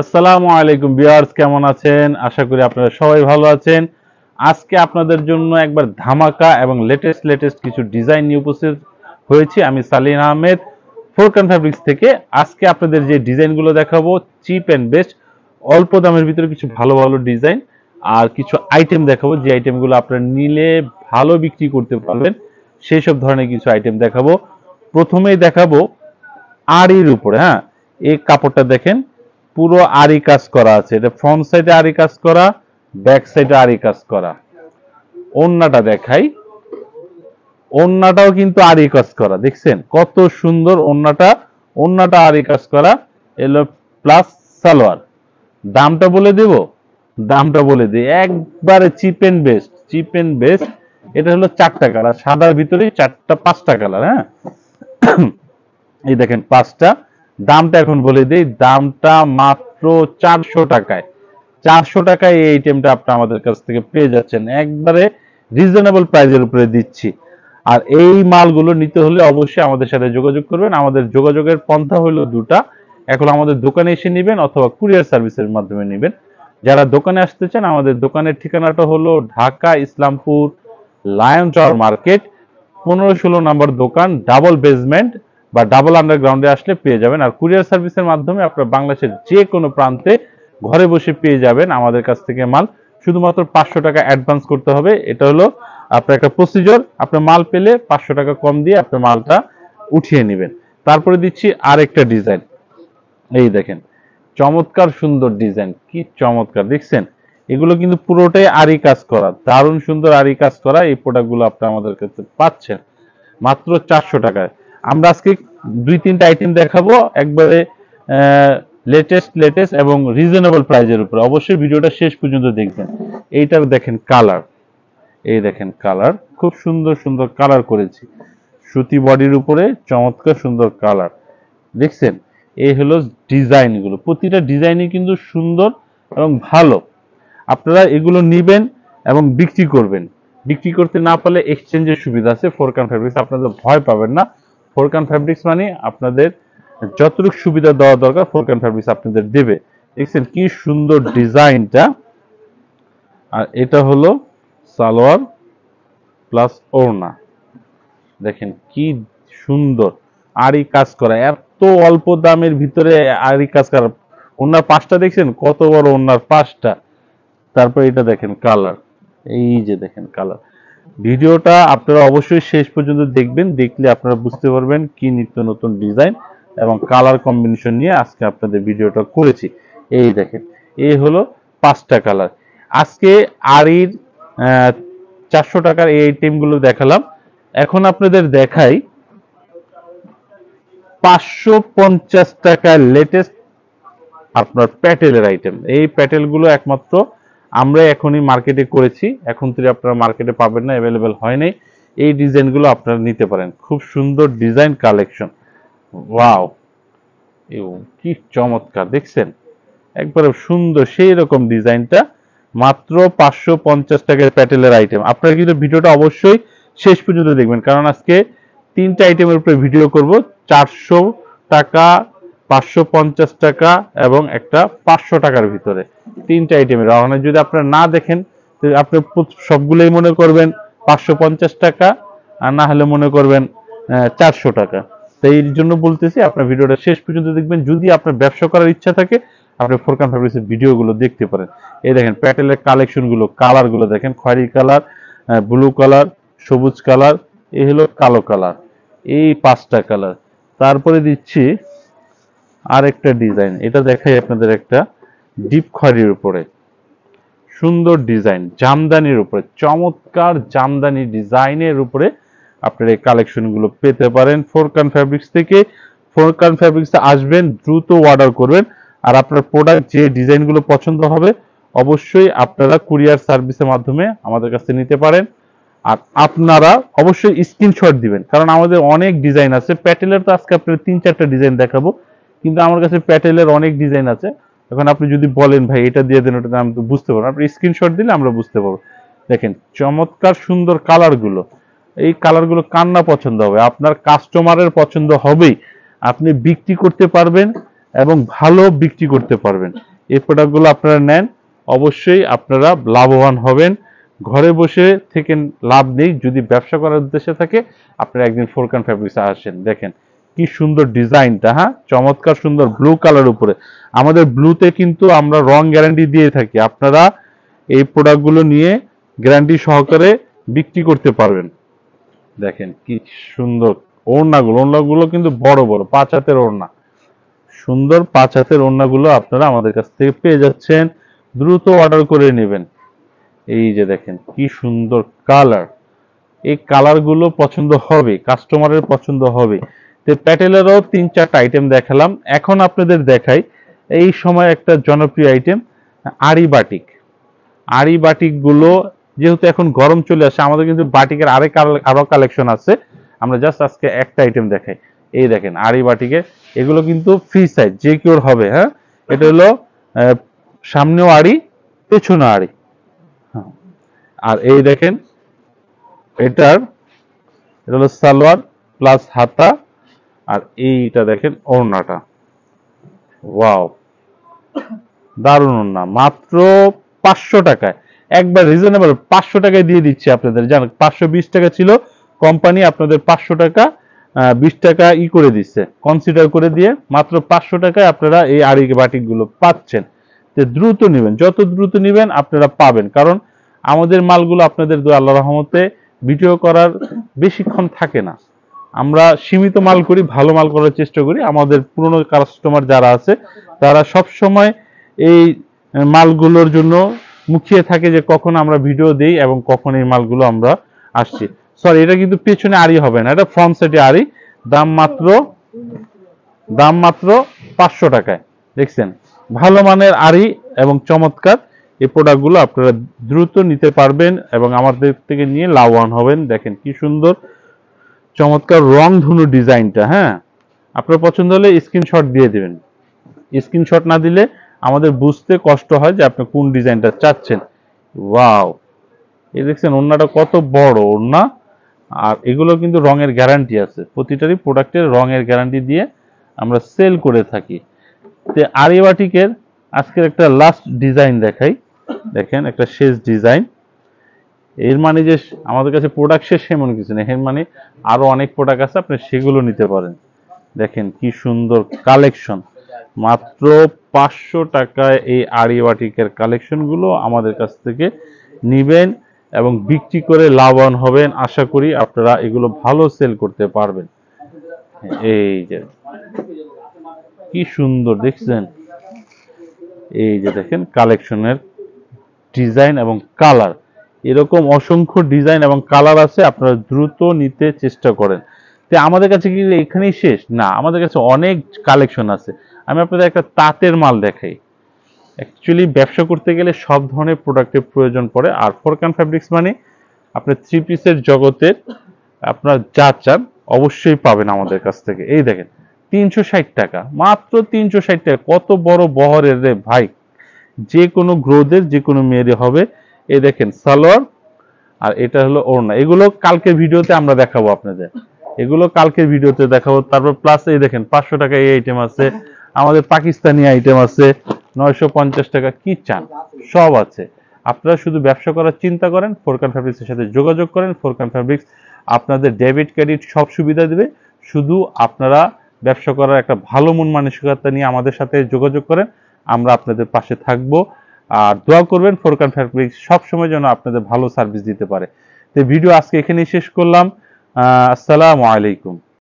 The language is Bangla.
আসসালামু আলাইকুম ভিউয়ার্স, কেমন আছেন? আশা করি আপনারা সবাই ভালো আছেন। আজকে আপনাদের জন্য একবার ধামাকা এবং লেটেস্ট কিছু ডিজাইন নিয়ে উপস্থিত হয়েছি। আমি সালিম আহমেদ, ফোরকান ফ্যাব্রিক্স থেকে। আজকে আপনাদের যে ডিজাইনগুলো দেখাবো চিপ অ্যান্ড বেস্ট, অল্প দামের ভিতরে কিছু ভালো ভালো ডিজাইন আর কিছু আইটেম দেখাবো, যে আইটেমগুলো আপনারা নিলে ভালো বিক্রি করতে পারবেন সেই সব ধরনের কিছু আইটেম দেখাবো। প্রথমেই দেখাবো আড়ির উপরে। হ্যাঁ, এই কাপড়টা দেখেন, পুরো আরি কাজ করা আছে। এটা ফ্রন্ট সাইডে আরি কাজ করা, ব্যাক সাইডে আরি কাজ করা। ওড়নাটা দেখাই, ওড়নাটাও কিন্তু আরি কাজ করা। দেখছেন কত সুন্দর ওড়নাটা, ওড়নাটা আরি কাজ করা। এলো প্লাস সালোয়ার। দামটা বলে দেব, দামটা বলে দিই, একবারে cheap and best, cheap and best. এটা হলো 4টা কালার, সাদার ভিতরে 5টা কালার। হ্যাঁ, এই দেখেন 5টা। দামটা এখন বলে দিই, দামটা মাত্র 400 টাকায়। 400 টাকায় এই আইটেমটা আপনি আমাদের কাছ থেকে পেয়ে যাচ্ছেন, একবারে রিজনেবল প্রাইসের উপরে দিচ্ছি। আর এই মালগুলো নিতে হলে অবশ্যই আমাদের সাথে যোগাযোগ করবেন। আমাদের যোগাযোগের পন্থা হলো দুটা, এখন আমাদের দোকানে এসে নেবেন অথবা কুরিয়ার সার্ভিসের মাধ্যমে নেবেন। যারা দোকানে আসতে চান, আমাদের দোকানের ঠিকানাটা হলো Dhaka Islampur lion tower market, 15-16 নম্বর দোকান, ডাবল বেসমেন্ট বা ডাবল আন্ডারগ্রাউন্ডে আসলে পেয়ে যাবেন। আর কুরিয়ার সার্ভিসের মাধ্যমে আপনার বাংলাদেশের যে কোনো প্রান্তে ঘরে বসে পেয়ে যাবেন আমাদের কাছ থেকে মাল। শুধুমাত্র 500 টাকা অ্যাডভান্স করতে হবে। এটা হলো আপনার একটা প্রসিজার। আপনার মাল পেলে 500 টাকা কম দিয়ে আপনার মালটা উঠিয়ে নেবেন। তারপরে দিচ্ছি আরেকটা ডিজাইন। এই দেখেন, চমৎকার সুন্দর ডিজাইন, কি চমৎকার দেখছেন। এগুলো কিন্তু পুরোটাই আরি কাজ করা, দারুণ সুন্দর আরি কাজ করা। এই প্রোডাক্টগুলো আপনি আমাদের কাছে পাচ্ছেন মাত্র 400 টাকায়। আমরা আজকে 2-3টা আইটেম দেখাবো, একবারে লেটেস্ট এবং রিজনেবল প্রাইজের উপরে। অবশ্যই ভিডিওটা শেষ পর্যন্ত দেখবেন। এইটার দেখেন কালার, এই দেখেন কালার, খুব সুন্দর সুন্দর কালার করেছি। সুতি বডির উপরে চমৎকার সুন্দর কালার দেখছেন। এই হলো ডিজাইনগুলো, প্রতিটা ডিজাইনই কিন্তু সুন্দর এবং ভালো। আপনারা এগুলো নিবেন এবং বিক্রি করবেন। বিক্রি করতে না পারলে এক্সচেঞ্জের সুবিধা আছে ফোরকান ফ্যাব্রিক্স, আপনাদের ভয় পাবেন না। ফোরকান ফ্যাব্রিক্স মানে আপনাদের যতটুকু সুবিধা দেওয়া দরকার ফোরকান ফ্যাব্রিক্স আপনাদের দেবে। দেখছেন কি সুন্দর ডিজাইনটা। আর এটা হলো সালোয়ার প্লাস ওড়না, দেখেন কি সুন্দর আরি কাজ করা, এত অল্প দামের ভিতরে আরি কাজ করা। ওনার 5টা দেখছেন কত বড়, ওনার 5টা। তারপর এটা দেখেন কালার, এই যে দেখেন কালার। ভিডিওটা আপনারা অবশ্যই শেষ পর্যন্ত দেখবেন, দেখলে আপনারা বুঝতে পারবেন কি নিত্য নতুন ডিজাইন এবং কালার কম্বিনেশন নিয়ে আজকে আপনাদের ভিডিওটা করেছি। এই দেখেন, এই হলো 5টা কালার। আজকে আরির 400 টাকার এই আইটেমগুলো দেখালাম। এখন আপনাদের দেখাই 550 টাকার লেটেস্ট আপনার প্যাটেলের আইটেম। এই প্যাটেলগুলো একমাত্র আমরা এখনই মার্কেটে করেছি, এখন থেকে আপনারা মার্কেটে পাবেন না, অ্যাভেলেবেল হয় নাই। এই ডিজাইনগুলো আপনারা নিতে পারেন, খুব সুন্দর ডিজাইন কালেকশন। ওয়াও, কি চমৎকার দেখছেন, একবারে সুন্দর সেই রকম ডিজাইনটা। মাত্র 550 টাকার প্যাটেলের আইটেম। আপনারা কিন্তু ভিডিওটা অবশ্যই শেষ পর্যন্ত দেখবেন, কারণ আজকে 3টা আইটেমের উপরে ভিডিও করব। 400 টাকা, 550 টাকা এবং একটা 500 টাকার ভিতরে 3টা আইটেমের। যদি আপনারা না দেখেন, আপনি সবগুলোই মনে করবেন 550 টাকা, আর না হলে মনে করবেন 400 টাকা। তাই এই জন্য বলতেছি আপনার ভিডিওটা শেষ পর্যন্ত দেখবেন। যদি আপনার ব্যবসা করার ইচ্ছা থাকে, আপনি ফোরকান ফ্যাব্রিক্সের ভিডিওগুলো দেখতে পারেন। এই দেখেন প্যাটেলের কালেকশনগুলো, কালারগুলো দেখেন, খয়েরি কালার, ব্লু কালার, সবুজ কালার, এই হলো কালো কালার, এই 5টা কালার। তারপরে দিচ্ছি আরেকটা ডিজাইন, এটা দেখাই আপনাদের, একটা ডিপ খয়েরির উপরে সুন্দর ডিজাইন, জামদানির উপরে চমৎকার জামদানি ডিজাইনের উপরে আপনারা এই কালেকশনগুলো পেতে পারেন ফোরকান ফ্যাব্রিক্স থেকে। ফোরকান ফ্যাব্রিক্সে আসবেন, দ্রুত অর্ডার করবেন। আর আপনার প্রোডাক্ট যে ডিজাইনগুলো পছন্দ হবে অবশ্যই আপনারা কুরিয়ার সার্ভিসের মাধ্যমে আমাদের কাছে নিতে পারেন। আর আপনারা অবশ্যই স্ক্রিনশট দিবেন, কারণ আমাদের অনেক ডিজাইন আছে। প্যাটেলের তো আজকে আপনার 3-4টা ডিজাইন দেখাবো, কিন্তু আমার কাছে প্যাটেলের অনেক ডিজাইন আছে। এখন আপনি যদি বলেন ভাই এটা দিয়ে দেন, ওটা আমি তো বুঝতে পারবো, আপনি স্ক্রিনশট দিলে আমরা বুঝতে পারবো। দেখেন চমৎকার সুন্দর কালারগুলো, এই কালারগুলো কার না পছন্দ হবে, আপনার কাস্টমারের পছন্দ হবেই। আপনি বিক্রি করতে পারবেন, এবং ভালো বিক্রি করতে পারবেন। এই প্রোডাক্টগুলো আপনারা নেন, অবশ্যই আপনারা লাভবান হবেন। ঘরে বসে থেকে লাভ নেই, যদি ব্যবসা করার উদ্দেশ্যে থাকে আপনারা একদিন ফোরকান ফ্যাব্রিক্সে আসেন। দেখেন কি সুন্দর ডিজাইনটা, হ্যাঁ চমৎকার সুন্দর ব্লু কালার উপরে। আমাদের ব্লুতে কিন্তু আমরা রং গ্যারান্টি দিয়ে থাকি, আপনারা এই প্রোডাক্টগুলো নিয়ে গ্যারান্টি সহকারে বিক্রি করতে পারবেন। দেখেন কি সুন্দর ওড়নাগুলো কিন্তু বড় বড় 5 হাতের ওড়না, সুন্দর 5 হাতের ওড়নাগুলো আপনারা আমাদের কাছ থেকে পেয়ে যাচ্ছেন। দ্রুত অর্ডার করে নেবেন। এই যে দেখেন কি সুন্দর কালার, এই কালারগুলো পছন্দ হবে, কাস্টমারের পছন্দ হবে। তো প্যাটেলেরও 3-4টা আইটেম দেখালাম, এখন আপনাদের দেখাই এই সময় একটা জনপ্রিয় আইটেম আরি বাটিক। আরি বাটিক গুলো যেহেতু এখন গরম চলে আসে, আমাদের কিন্তু বাটিকের আরো কালেকশন আছে, আমরা জাস্ট আজকে একটা আইটেম দেখাই। এই দেখেন আরি বাটিকের, এগুলো কিন্তু ফ্রি সাইজ যে কেউ হবে। হ্যাঁ, এটা হলো সামনেও আরি, পেছনে আরি। আর এই দেখেন এটা হলো সালোয়ার প্লাস হাতা, আর এইটা দেখেন ওড়নাটা। ওয়াও, দারুণ ওড়না, মাত্র 500 টাকায়, একবার রিজনেবল 500 টাকায় দিয়ে দিচ্ছি আপনাদের। জানেন 520 টাকা ছিল, কোম্পানি আপনাদের 500 টাকা 20 টাকা করে দিচ্ছে, কনসিডার করে দিয়ে মাত্র 500 টাকায় আপনারা এই আড়ি বাটিক গুলো পাচ্ছেন। যে দ্রুত নেবেন, যত দ্রুত নেবেন আপনারা পাবেন, কারণ আমাদের মালগুলো আপনাদের আল্লাহর রহমতে ভিডিও করার বেশিক্ষণ থাকে না। আমরা সীমিত মাল করি, ভালো মাল করার চেষ্টা করি। আমাদের পুরনো কাস্টমার যারা আছে তারা সব সময় এই মালগুলোর জন্য মুখিয়ে থাকে যে কখন আমরা ভিডিও দেই এবং কখন এই মালগুলো আমরা আসছি। সরি, এটা কিন্তু পেছনে আড়ি হবে না, এটা ফ্রন্ট সাইডে আড়ি। দাম মাত্র 500 টাকায়। দেখছেন ভালো মানের আড়ি এবং চমৎকার এই প্রোডাক্টগুলো আপনারা দ্রুত নিতে পারবেন এবং আমাদের থেকে নিয়ে লাভবান হবেন। দেখেন কি সুন্দর চমৎকার রং ধনু ডিজাইনটা। হ্যাঁ, আপনার পছন্দ হলে স্ক্রিনশট দিয়ে দিবেন, স্ক্রিনশট না দিলে আমাদের বুঝতে কষ্ট হয় যে আপনি কোন ডিজাইনটা চাচ্ছেন। ওয়াও, এই দেখছেন ওড়নাটা কত বড় ওড়না, আর এগুলো কিন্তু রঙের গ্যারান্টি আছে, প্রতিটারই প্রোডাক্টের রঙের গ্যারান্টি দিয়ে আমরা সেল করে থাকি। তো আরি বাটিকের আজকের একটা লাস্ট ডিজাইন দেখাই। দেখেন একটা শেষ ডিজাইন, এর মানে যে আমাদের কাছে প্রোডাক্ট শেষ এমন কিছু নেই, এর মানে আরো অনেক প্রোডাক্ট আছে, আপনি সেগুলো নিতে পারেন। দেখেন কি সুন্দর কালেকশন, মাত্র 500 টাকায় এই আরি বাটিকের কালেকশন গুলো আমাদের কাছ থেকে নিবেন এবং বিক্রি করে লাভবান হবেন। আশা করি আপনারা এগুলো ভালো সেল করতে পারবেন। এই যে কি সুন্দর দেখছেন, এই যে দেখেন কালেকশনের ডিজাইন এবং কালার, এরকম অসংখ্য ডিজাইন এবং কালার আছে, আপনারা দ্রুত নিতে চেষ্টা করেন। তো আমাদের কাছে কি এখানেই শেষ না, আমাদের কাছে অনেক কালেকশন আছে। আমি আপনাদের একটা তাঁতের মাল দেখাই। অ্যাকচুয়ালি ব্যবসা করতে গেলে সব ধরনের প্রোডাক্টের প্রয়োজন পড়ে, আর ফোরকান ফ্যাব্রিক্স মানে আপনার 3 পিসের জগতের আপনার যা চান অবশ্যই পাবেন আমাদের কাছ থেকে। এই দেখেন 360 টাকা, মাত্র 360 টাকা, কত বড় বহরের রে ভাই, যে কোনো গ্রোথের যে কোনো মেয়েরে হবে। এই দেখেন সালোয়ার, আর এটা হলো ওড়না। এগুলো কালকের ভিডিওতে আমরা দেখাবো আপনাদের, এগুলো কালকের ভিডিওতে দেখাবো। তারপর প্লাস এই দেখেন 500 টাকা এই আইটেম আছে, আমাদের পাকিস্তানি আইটেম আছে 950 টাকা, কি চান সব আছে। আপনারা শুধু ব্যবসা করার চিন্তা করেন, ফোরকান ফ্যাব্রিক্সের সাথে যোগাযোগ করেন। ফোরকান ফ্যাব্রিক্স আপনাদের ডেবিট ক্রেডিট সব সুবিধা দেবে, শুধু আপনারা ব্যবসা করার একটা ভালো মন মানসিকতা নিয়ে আমাদের সাথে যোগাযোগ করেন, আমরা আপনাদের পাশে থাকবো। আর দোয়া করবেন ফোরকান ফ্যাব্রিক্স সবসময় যেন আপনাদের ভালো সার্ভিস দিতে পারে। তো ভিডিও আজকে এখানেই শেষ করলাম। আসসালামু আলাইকুম।